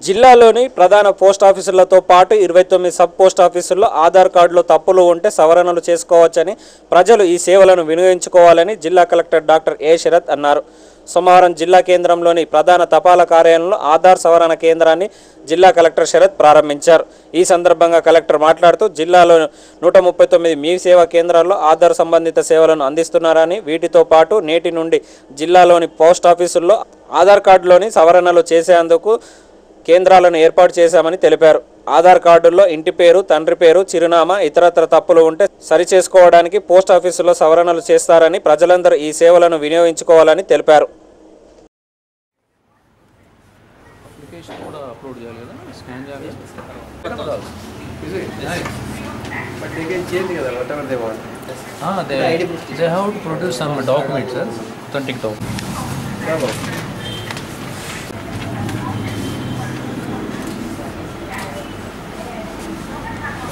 జిల్లాలోని ప్రధాన పోస్ట్ ఆఫీసులతో పాటు 29 సబ్ పోస్ట్ ఆఫీసుల్లో ఆధార్ కార్డులో తప్పులు ఉంటే సవరణలు చేసుకోవచ్చని ప్రజలు ఈ సేవలను వినియోగించుకోవాలని జిల్లా కలెక్టర్ డాక్టర్ ఏ శరత్ అన్నారు. సోమవారం జిల్లా కేంద్రంలోని ప్రధాన తపాలా కార్యాలయంలో ఆధార్ సవరణ కేంద్రాన్ని జిల్లా కలెక్టర్ శరత్ ప్రారంభించారు. ఈ సందర్భంగా కలెక్టర్ మాట్లాడుతూ జిల్లాలో 139 మీ సేవా కేంద్రాల్లో ఆధార్ సంబంధిత సేవలను అందిస్తున్నారని, వీటితో పాటు నేటి నుండి జిల్లాలోని పోస్ట్ ఆఫీసుల్లో ఆధార్ కార్డులోని సవరణలు చేసేందుకు కేంద్రాలను ఏర్పాటు చేశామని తెలిపారు. ఆధార్ కార్డుల్లో ఇంటి పేరు, తండ్రి పేరు, చిరునామా, ఇతరత్ర తప్పులు ఉంటే సరిచేసుకోవడానికి పోస్ట్ ఆఫీసులో సవరణలు చేస్తారని, ప్రజలందరూ ఈ సేవలను వినియోగించుకోవాలని తెలిపారు.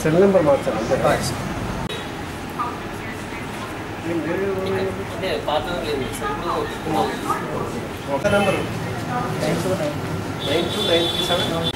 సెల్ నెంబర్ మార్చాలి ఒక నెంబరు 929379.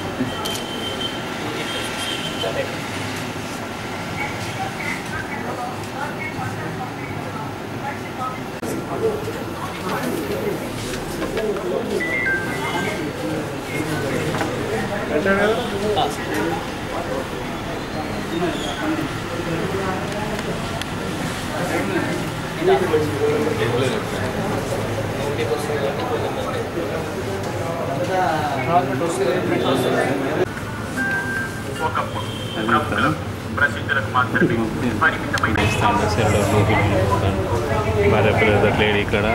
లేడీ ఇక్కడ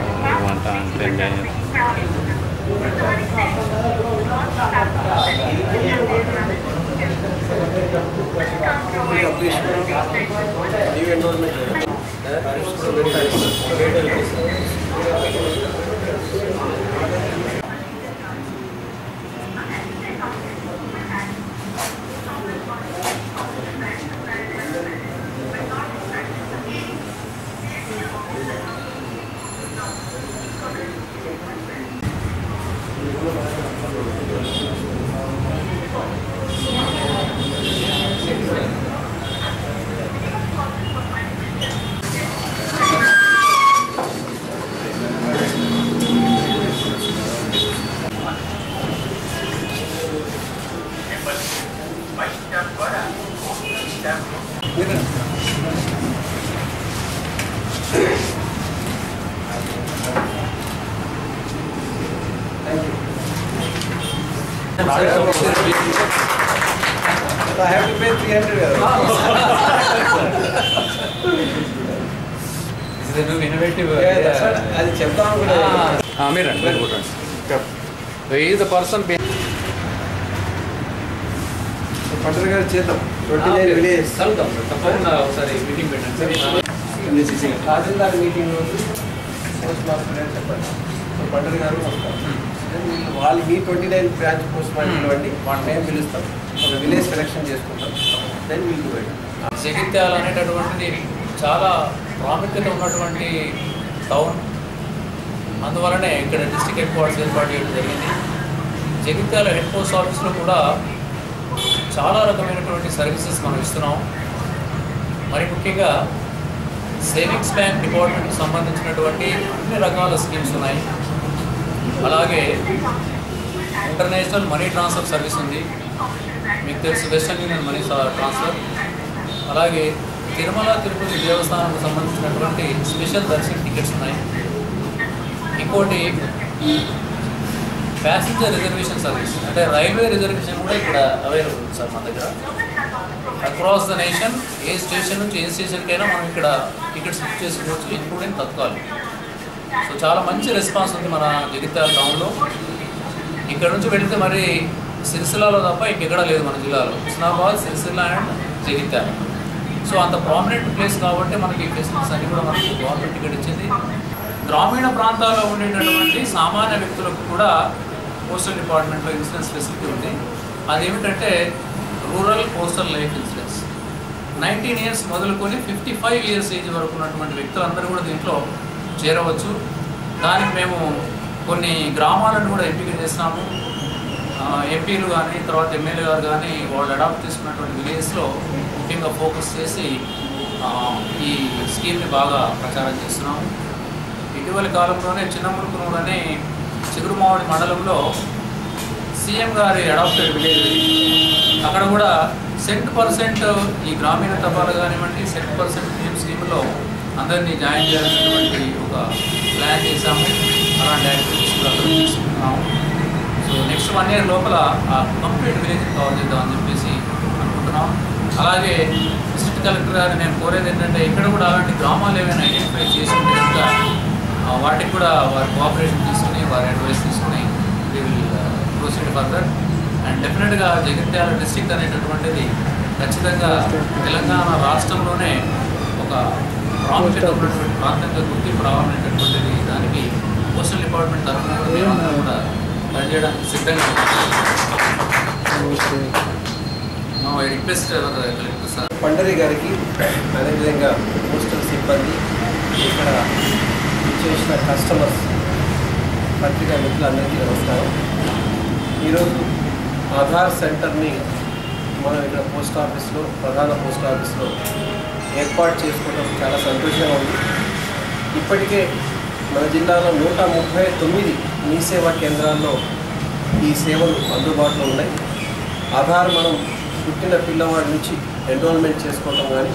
వంట అంటే I have to pay 300. This is a new innovative. Yeah, that's what I checked on. So he is the person behind. Pandra garu cheddam 29 village Saludam tapunda okari meeting pettanడి. Tahsildar meeting రోజు post master అని చెప్పండి. So పంటలు గారు వస్తారు. వాళ్ళు మీ 29 branch post master ఇవ్వండి, వాళ్ళ మేము పిలుస్తాం, ఒక విలేజ్ సెలెక్షన్ చేసుకుంటాం. Then we'll do it. Jagtial అనేటటువంటిది చాలా ప్రాముఖ్యత ఉన్నటువంటి టౌన్, అందువలనే ఇక్కడ డిస్ట్రిక్ట్ హెడ్ క్వార్టర్స్ ఏర్పాటు చేయడం జరిగింది. జగిత్యాల హెడ్ పోస్ట్ ఆఫీస్లో కూడా చాలా రకమైనటువంటి సర్వీసెస్ మనం ఇస్తున్నాం. మరి ముఖ్యంగా సేవింగ్స్ బ్యాంక్ డిపార్ట్మెంట్కి సంబంధించినటువంటి అన్ని రకాల స్కీమ్స్ ఉన్నాయి. అలాగే ఇంటర్నేషనల్ మనీ ట్రాన్స్ఫర్ సర్వీస్ ఉంది, మీకు తెలుసు వెస్టర్న్ యూనియన్ మనీ ట్రాన్స్ఫర్. అలాగే తిరుమల తిరుపతి దేవస్థానానికి సంబంధించినటువంటి స్పెషల్ దర్శన్ టికెట్స్ ఉన్నాయి. ఇంకోటి ప్యాసింజర్ రిజర్వేషన్ సర్వీస్, అంటే రైల్వే రిజర్వేషన్ కూడా ఇక్కడ అవైలబుల్ ఉంది సార్ మన దగ్గర. Across the nation A station నుంచి ఏ స్టేషన్కైనా మనం ఇక్కడ టికెట్స్ బుక్ చేసుకోవచ్చు, ఇంక్లూడింగ్ తత్కాల్. సో చాలా మంచి రెస్పాన్స్ ఉంది మన జగిత్యాల టౌన్లో. ఇక్కడ నుంచి వెళితే మరి సిరిసిల్లాలో తప్ప ఇంకెక్కడా లేదు మన జిల్లాలో, హుస్నాబాద్, సిరిసిల్ల అండ్ జగిత్యాల. సో అంత ప్రామినెంట్ ప్లేస్ కాబట్టి మనకి ఫెసిలిటీస్ అన్నీ కూడా మనకు గవర్నమెంట్ టికెట్ ఇచ్చింది. గ్రామీణ ప్రాంతాల్లో ఉండేటటువంటి సామాన్య వ్యక్తులకు కూడా పోస్టల్ డిపార్ట్మెంట్లో ఇన్సూరెన్స్ ఫెసిలిటీ ఉంది. అదేమిటంటే rural postal life insurance. 19 years మొదలుకొని 55 years ఏజ్ వరకు ఉన్నటువంటి వ్యక్తులందరూ కూడా దీంట్లో చేరవచ్చు. దానికి మేము కొన్ని గ్రామాలను కూడా ఎంపిక చేసినాము. ఎంపీలు కానీ తర్వాత ఎమ్మెల్యే గారు కానీ వాళ్ళు అడాప్ట్ చేసుకున్నటువంటి విలేజ్లో ముఖ్యంగా ఫోకస్ చేసి ఈ స్కీమ్ని బాగా ప్రచారం చేస్తున్నాము. ఇటీవలి కాలంలోనే చిన్నములుకునూరు అనే చిగురుమావడి మండలంలో సీఎం గారి అడాప్టెడ్ విలేజ్, అక్కడ కూడా 100% ఈ గ్రామీణ తపాలు కానివ్వండి 100% పిఎం స్కీమ్లో అందరినీ జాయిన్ చేయాల్సినటువంటి ఒక ప్లాన్ చేశాము. అలాంటి యాక్టివిటీస్ కూడా అక్కడ తీసుకుంటున్నాము. సో నెక్స్ట్ 1 year లోపల ఆ కంప్లీట్ విలేజ్ కవర్ చేద్దామని చెప్పేసి అనుకుంటున్నాం. అలాగే డిస్ట్రిక్ట్ కలెక్టర్ గారు నేను కోరేది ఏంటంటే ఇక్కడ కూడా అలాంటి గ్రామాలు ఏమైనా ఐడెంటిఫై చేసి ఉంటే కనుక వాటికి కూడా వారి కోఆపరేషన్ తీసుకుని వారి అడ్వైస్ తీసుకుని we will proceed further. And డెఫినెట్గా జగిత్యాల డిస్ట్రిక్ట్ అనేటటువంటిది ఖచ్చితంగా తెలంగాణ రాష్ట్రంలోనే ఒక ప్రాముఖ్యత ఉన్నటువంటి ప్రాంతంగా గుర్తింపు రావాలనేటటువంటిది దానికి పోస్టల్ డిపార్ట్మెంట్ తరఫున కూడా పనిచేయడానికి సిద్ధంగా రిక్వెస్ట్ కలెక్టర్ సార్ పండరి గారికి, అదేవిధంగా పోస్టల్ సిబ్బంది, ఇక్కడ చేసిన కస్టమర్స్, పత్రికా మిత్రులందరికీ నమస్కారం. ఈరోజు ఆధార్ సెంటర్ని మనం ఇక్కడ పోస్ట్ ఆఫీస్లో, ప్రధాన పోస్ట్ ఆఫీస్లో ఏర్పాటు చేసుకోవడం చాలా సంతోషంగా ఉంది. ఇప్పటికే మన జిల్లాలో 139 మీ సేవా కేంద్రాల్లో ఈ సేవలు అందుబాటులో ఉన్నాయి. ఆధార్ మనం పుట్టిన పిల్లవాడి నుంచి ఎన్రోల్మెంట్ చేసుకోవటం కానీ,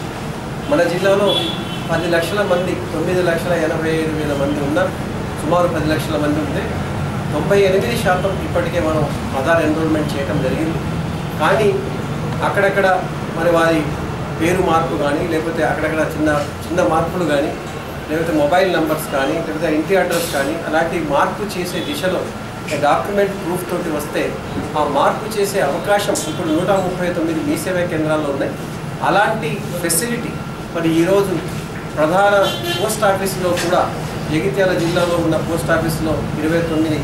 మన జిల్లాలో 10 లక్షల మంది, 9,85,000 మంది ఉన్నారు. సుమారు 10 లక్షల మంది ఉంటే 98% ఇప్పటికే మనం ఆధార్ ఎన్రోల్మెంట్ చేయడం జరిగింది. కానీ అక్కడక్కడ మరి వారి పేరు మార్పు కానీ, లేకపోతే అక్కడక్కడ చిన్న మార్పులు కానీ, లేకపోతే మొబైల్ నెంబర్స్ కానీ, లేకపోతే ఇంటి అడ్రస్ కానీ అలాంటి మార్పు చేసే దిశలో డాక్యుమెంట్ ప్రూఫ్ తోటి వస్తే ఆ మార్పు చేసే అవకాశం ఇప్పుడు 139 మీ సేవా కేంద్రాల్లో ఉన్నాయి. అలాంటి ఫెసిలిటీ మరి ఈరోజు ప్రధాన పోస్ట్ ఆఫీసులో కూడా, జగిత్యాల జిల్లాలో ఉన్న పోస్ట్ ఆఫీసులో 29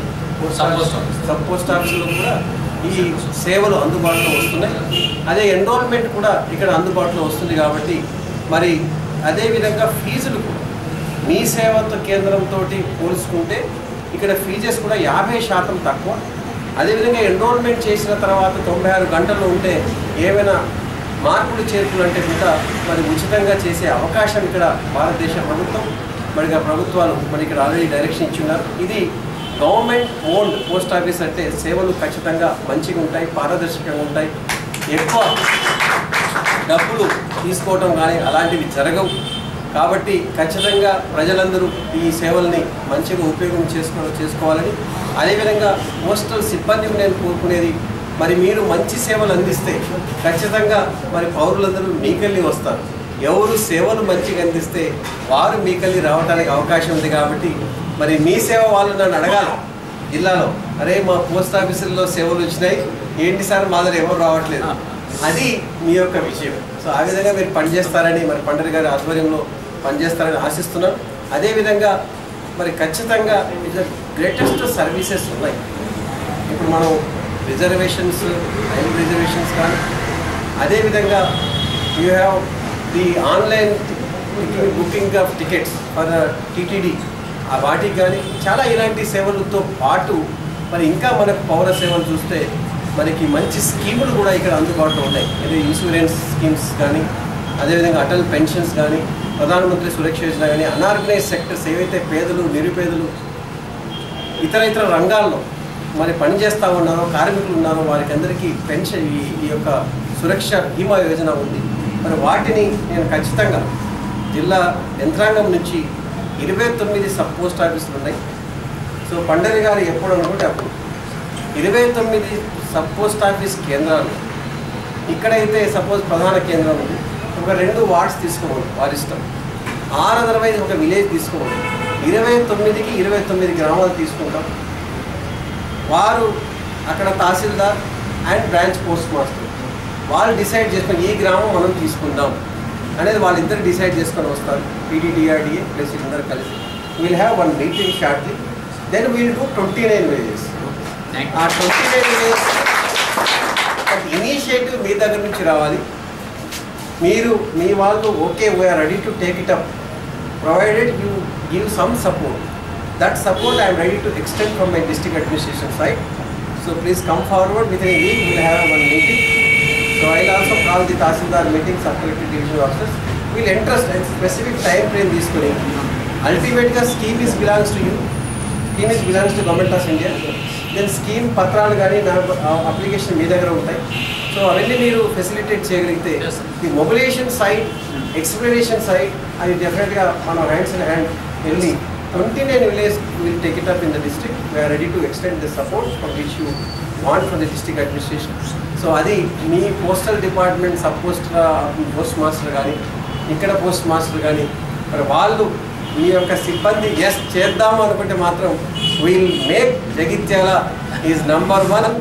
సబ్ పోస్ట్ ఆఫీసులో కూడా ఈ సేవలు అందుబాటులో వస్తున్నాయి. అదే ఎన్రోల్మెంట్ కూడా ఇక్కడ అందుబాటులో వస్తుంది. కాబట్టి మరి అదేవిధంగా ఫీజులు కూడా మీ సేవతో కేంద్రంతో పోల్చుకుంటే ఇక్కడ ఫీజెస్ కూడా 50% తక్కువ. అదేవిధంగా ఎన్రోల్మెంట్ చేసిన తర్వాత 96 గంటలు ఉంటే ఏమైనా మార్పులు చేర్పులు అంటే కూడా మరి ఉచితంగా చేసే అవకాశం ఇక్కడ భారతదేశ ప్రభుత్వం, మరి ప్రభుత్వాలు మరి ఇక్కడ ఆల్రెడీ డైరెక్షన్ ఇచ్చున్నారు. ఇది గవర్నమెంట్ ఓన్డ్ పోస్ట్ ఆఫీస్ అంటే సేవలు ఖచ్చితంగా మంచిగా ఉంటాయి, పారదర్శకంగా ఉంటాయి. ఎక్కువ డబ్బులు తీసుకోవటం కానీ అలాంటివి జరగవు. కాబట్టి ఖచ్చితంగా ప్రజలందరూ ఈ సేవల్ని మంచిగా ఉపయోగం చేసుకోవాలని, అదేవిధంగా పోస్టల్ సిబ్బందికి నేను కోరుకునేది, మరి మీరు మంచి సేవలు అందిస్తే ఖచ్చితంగా మరి పౌరులందరూ మీకెళ్ళి వస్తారు. ఎవరు సేవలు మంచిగా అందిస్తే వారు మీకెళ్ళి రావడానికి అవకాశం ఉంది. కాబట్టి మరి మీ సేవ వాళ్ళు నన్ను అడగాలి జిల్లాలో, అరే మా పోస్ట్ ఆఫీసుల్లో సేవలు వచ్చినాయి ఏంటి సార్ మా దగ్గర ఎవరు రావట్లేదు, అది మీ యొక్క విషయం. సో ఆ విధంగా మీరు పనిచేస్తారని, మరి పండరి గారి ఆధ్వర్యంలో పనిచేస్తారని ఆశిస్తున్నాను. అదేవిధంగా మరి ఖచ్చితంగా గ్రేటెస్ట్ సర్వీసెస్ ఉన్నాయి. ఇప్పుడు మనం రిజర్వేషన్స్, రైల్ రిజర్వేషన్స్ కానీ, అదేవిధంగా you have the online booking of tickets for TTD, ఆ వాటికి కానీ చాలా ఇలాంటి సేవలతో పాటు మరి ఇంకా మనకు పౌర సేవలు చూస్తే మనకి మంచి స్కీములు కూడా ఇక్కడ అందుబాటులో ఉన్నాయి. ఇది ఇన్సూరెన్స్ స్కీమ్స్ కానీ, అదేవిధంగా అటల్ పెన్షన్స్ కానీ, ప్రధానమంత్రి సురక్ష యోజన కానీ, అన్ఆర్గనైజ్ సెక్టర్స్ ఏవైతే పేదలు, నిరుపేదలు ఇతర రంగాల్లో మరి పనిచేస్తూ ఉన్నారో, కార్మికులు ఉన్నారో వారికి అందరికీ పెన్షన్, ఈ యొక్క సురక్ష బీమా యోజన ఉంది. మరి వాటిని నేను ఖచ్చితంగా జిల్లా యంత్రాంగం నుంచి 29 సబ్ పోస్ట్ ఆఫీసులు ఉన్నాయి. సో పండరి గారు ఎప్పుడు అనుకుంటే అప్పుడు 29 సబ్ పోస్ట్ ఆఫీస్ కేంద్రాలు, ఇక్కడైతే సపోజ్ ప్రధాన కేంద్రం ఉంది, ఒక 2 వార్డ్స్ తీసుకోవాలి వారి ఇష్టం, 6 అదర్వైజ్ ఒక విలేజ్ తీసుకోవాలి, 29కి 29 గ్రామాలు తీసుకుంటాం. వారు అక్కడ తహసీల్దార్ అండ్ బ్రాంచ్ పోస్ట్ మాస్టర్ వాళ్ళు డిసైడ్ చేసుకొని ఈ గ్రామం మనం తీసుకుందాం అనేది వాళ్ళిద్దరు డిసైడ్ చేసుకొని వస్తారు. పీడీడీఆర్డీఏ ప్లస్ అందరూ కలిసి will have one meeting shortly. Then we'll do 29 villages. ఆ 29 విలేజెస్ ఇనిషియేటివ్ మీ దగ్గర నుంచి రావాలి. మీరు మీ వాళ్ళు okay we are ready to take it up provided you give some support. That support I'm ready to extend from my district administration side. So please come forward. Within a week, we'll have one meeting. So I'll also call the Tahsildar meeting, sub-collector division officers. We'll entrust a specific time frame this to ultimately scheme is belongs to you. Scheme is belongs to Government of India. Then scheme patralu gaani na application mee daggara untayi. So avన్నీ మీరు facilitate చేయగలిగితే the mobilization side, explanation side, అది definitely మన hands in hand వెళ్ళి 29 villages will take it up in the district. We are ready to extend the support for which you want from the district administration. So అది మీ postal department sub post master కానీ ఇక్కడ post master కానీ మరి వాళ్ళు మీ యొక్క సిబ్బంది yes చేద్దాము అనుకుంటే మాత్రం విల్ మేక్ జగిత్యాల ఈజ్ #1